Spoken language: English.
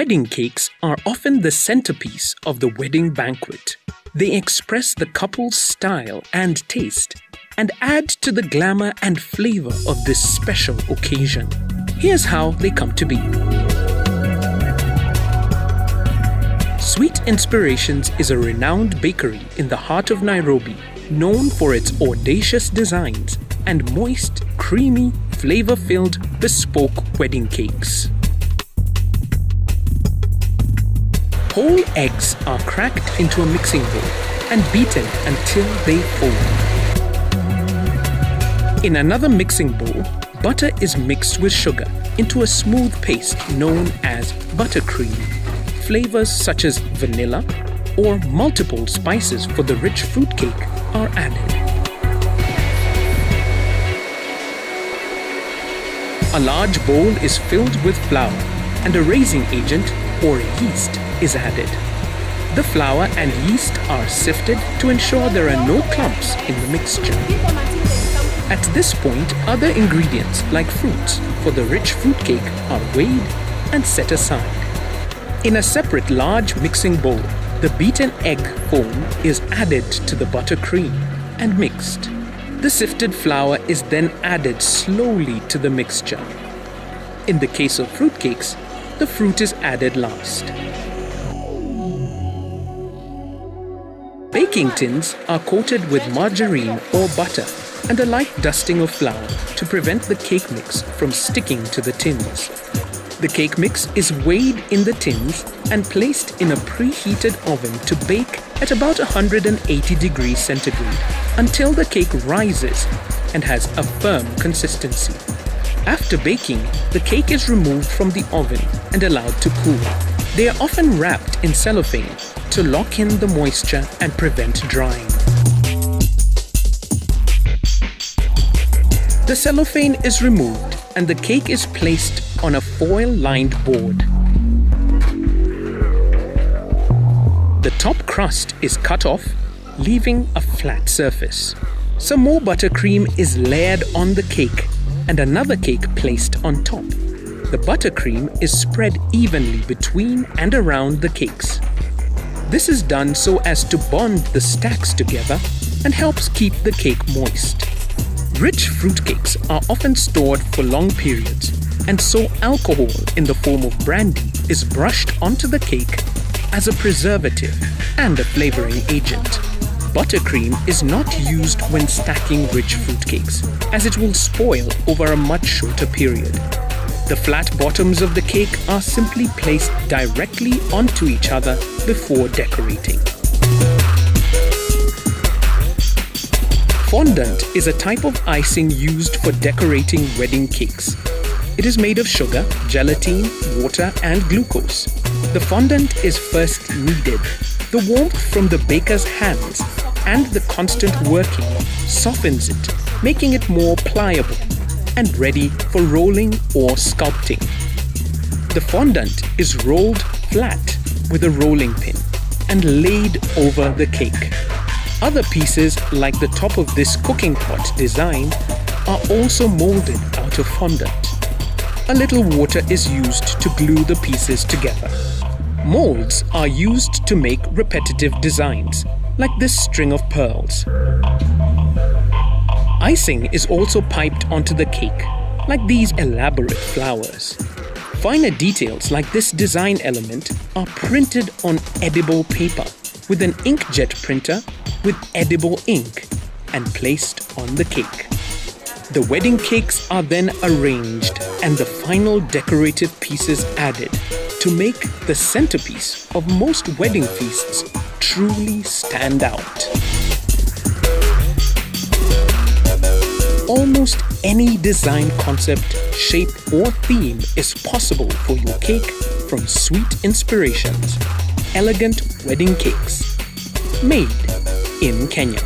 Wedding cakes are often the centerpiece of the wedding banquet. They express the couple's style and taste and add to the glamour and flavor of this special occasion. Here's how they come to be. Sweet Inspirations is a renowned bakery in the heart of Nairobi, known for its audacious designs and moist, creamy, flavor-filled, bespoke wedding cakes. Whole eggs are cracked into a mixing bowl and beaten until they foam. In another mixing bowl, butter is mixed with sugar into a smooth paste known as buttercream. Flavors such as vanilla or multiple spices for the rich fruitcake are added. A large bowl is filled with flour and a raising agent or yeast is added. The flour and yeast are sifted to ensure there are no clumps in the mixture. At this point, other ingredients like fruits for the rich fruitcake are weighed and set aside. In a separate large mixing bowl, the beaten egg foam is added to the buttercream and mixed. The sifted flour is then added slowly to the mixture. In the case of fruitcakes, the fruit is added last. Baking tins are coated with margarine or butter and a light dusting of flour to prevent the cake mix from sticking to the tins. The cake mix is weighed in the tins and placed in a preheated oven to bake at about 180 degrees centigrade until the cake rises and has a firm consistency. After baking, the cake is removed from the oven and allowed to cool. They are often wrapped in cellophane to lock in the moisture and prevent drying. The cellophane is removed and the cake is placed on a foil-lined board. The top crust is cut off, leaving a flat surface. Some more buttercream is layered on the cake and another cake placed on top. The buttercream is spread evenly between and around the cakes. This is done so as to bond the stacks together and helps keep the cake moist. Rich fruitcakes are often stored for long periods, and so alcohol in the form of brandy is brushed onto the cake as a preservative and a flavoring agent. Buttercream is not used when stacking rich fruitcakes, as it will spoil over a much shorter period. The flat bottoms of the cake are simply placed directly onto each other before decorating. Fondant is a type of icing used for decorating wedding cakes. It is made of sugar, gelatine, water, and glucose. The fondant is first kneaded. The warmth from the baker's hands and the constant working softens it, making it more pliable and ready for rolling or sculpting. The fondant is rolled flat with a rolling pin and laid over the cake. Other pieces, like the top of this cooking pot design, are also molded out of fondant. A little water is used to glue the pieces together. Molds are used to make repetitive designs, like this string of pearls. Icing is also piped onto the cake, like these elaborate flowers. Finer details like this design element are printed on edible paper with an inkjet printer with edible ink and placed on the cake. The wedding cakes are then arranged and the final decorative pieces added to make the centerpiece of most wedding feasts truly stand out. Almost any design concept, shape or theme is possible for your cake from Sweet Inspirations, elegant wedding cakes, made in Kenya.